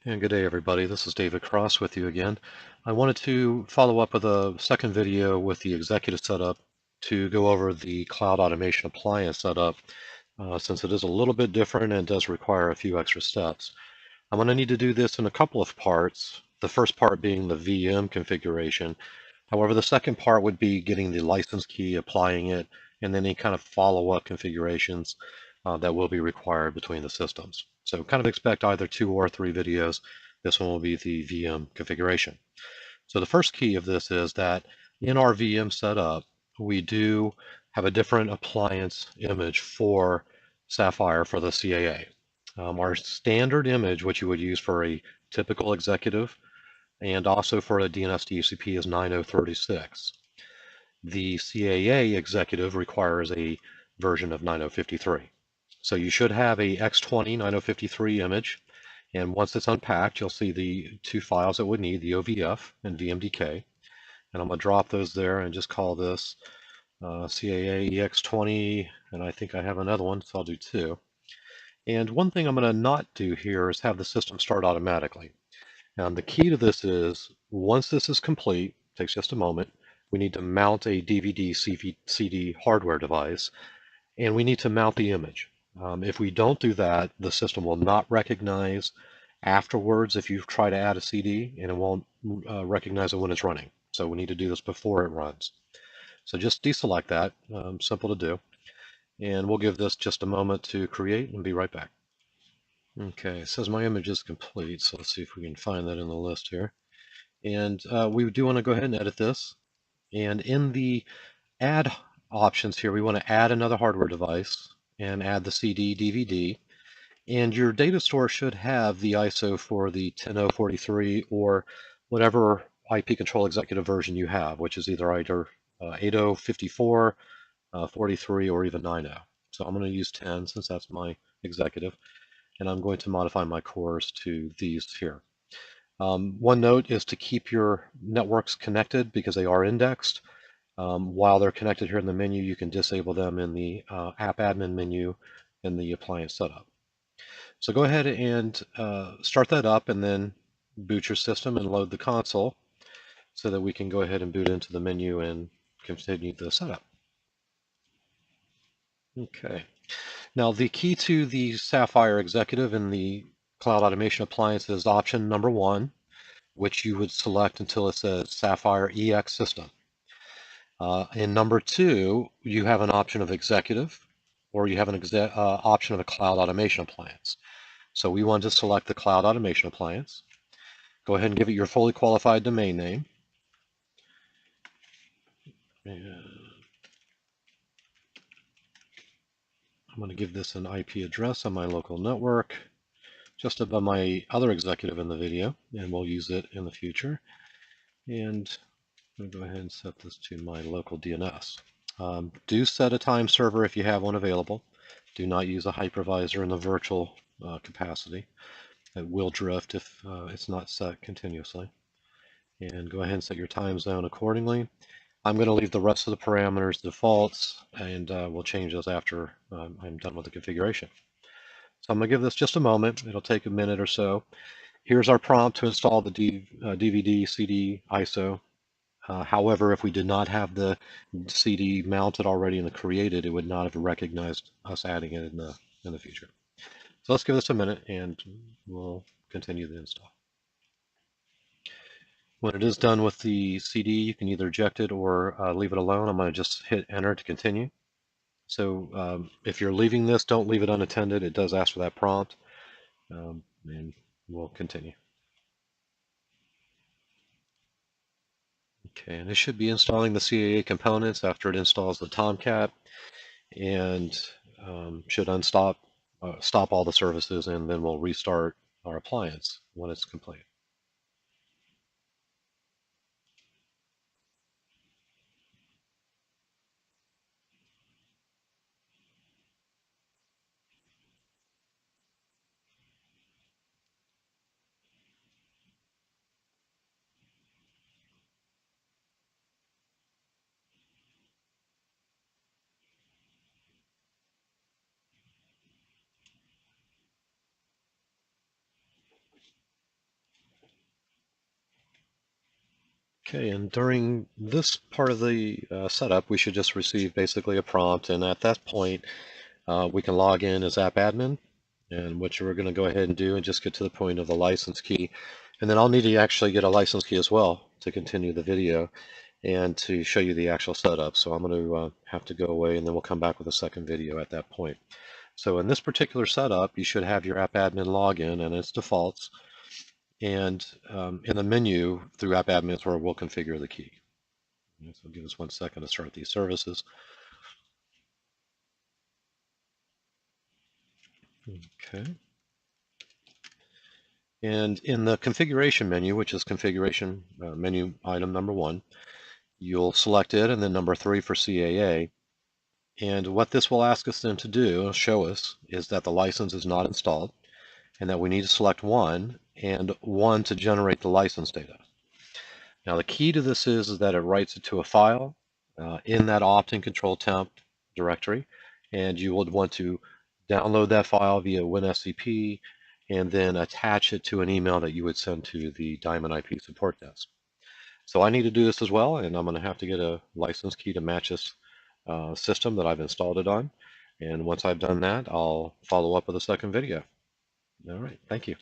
And good day, everybody. This is David Cross with you again. I wanted to follow up with a second video with the executive setup to go over the cloud automation appliance setup, since it is a little bit different and does require a few extra steps. I'm going to need to do this in a couple of parts, the first part being the VM configuration. However, the second part would be getting the license key, applying it, and then any kind of follow-up configurations that will be required between the systems. So kind of expect either 2 or 3 videos. This one will be the VM configuration. So the first key of this is that in our VM setup, we do have a different appliance image for Sapphire for the CAA. Our standard image, which you would use for a typical executive, and also for a DNS DHCP is 9036. The CAA executive requires a version of 9053. So you should have a X20 9053 image, and once it's unpacked, you'll see the 2 files it would need, the OVF and VMDK. And I'm going to drop those there and just call this CAA EX20, and I think I have another one, so I'll do 2. And one thing I'm going to not do here is have the system start automatically. And the key to this is, once this is complete, takes just a moment, we need to mount a DVD CD hardware device, and we need to mount the image. If we don't do that, the system will not recognize afterwards if you try to add a CD, and it won't recognize it when it's running. So we need to do this before it runs. So just deselect that, simple to do. And we'll give this just a moment to create and be right back. Okay, it says my image is complete, so let's see if we can find that in the list here. And we do want to go ahead and edit this. And in the add options here, we want to add another hardware device and add the CD, DVD. And your data store should have the ISO for the 10043 or whatever IP control executive version you have, which is either 8054, 43, or even 90. So I'm going to use 10 since that's my executive. And I'm going to modify my cores to these here. One note is to keep your networks connected because they are indexed. While they're connected here in the menu, you can disable them in the app admin menu in the appliance setup. So go ahead and start that up and then boot your system and load the console so that we can go ahead and boot into the menu and continue the setup. Okay. Now the key to the Sapphire Executive in the Cloud Automation Appliance is option number 1, which you would select until it says Sapphire EX System. In number 2, you have an option of Executive, or you have an option of a Cloud Automation Appliance. So we want to select the Cloud Automation Appliance. Go ahead and give it your fully qualified domain name. And I'm going to give this an IP address on my local network, just above my other executive in the video, and we'll use it in the future. And I'm going to go ahead and set this to my local DNS. Do set a time server if you have one available. Do not use a hypervisor in the virtual capacity. It will drift if it's not set continuously. And go ahead and set your time zone accordingly. I'm going to leave the rest of the parameters defaults, and we'll change those after I'm done with the configuration. So I'm going to give this just a moment. It'll take a minute or so. Here's our prompt to install the DVD CD ISO. However, if we did not have the CD mounted already and created, it would not have recognized us adding it in the future. So let's give this a minute and we'll continue the install. When it is done with the CD, you can either eject it or leave it alone. I'm going to just hit enter to continue. So if you're leaving this, don't leave it unattended. It does ask for that prompt, and we'll continue. Okay, and it should be installing the CAA components after it installs the Tomcat, and should stop all the services, and then we'll restart our appliance when it's complete. Okay, and during this part of the setup, we should just receive basically a prompt, and at that point, we can log in as app admin, and what we're going to go ahead and do and just get to the point of the license key. And then I'll need to actually get a license key as well to continue the video and to show you the actual setup. So I'm going to have to go away, and then we'll come back with a second video at that point. So in this particular setup, you should have your app admin login and its defaults. And in the menu through app admin is where we'll configure the key. So give us 1 second to start these services. Okay. And in the configuration menu, which is configuration menu item number 1, you'll select it and then number 3 for CAA. And what this will ask us then to do, show us, is that the license is not installed and that we need to select 1 and 1 to generate the license data. Now the key to this is that it writes it to a file in that opt-in control temp directory, and you would want to download that file via WinSCP and then attach it to an email that you would send to the Diamond IP support desk. So I need to do this as well, and I'm going to have to get a license key to match this system that I've installed it on. And once I've done that, I'll follow up with a second video. All right, thank you.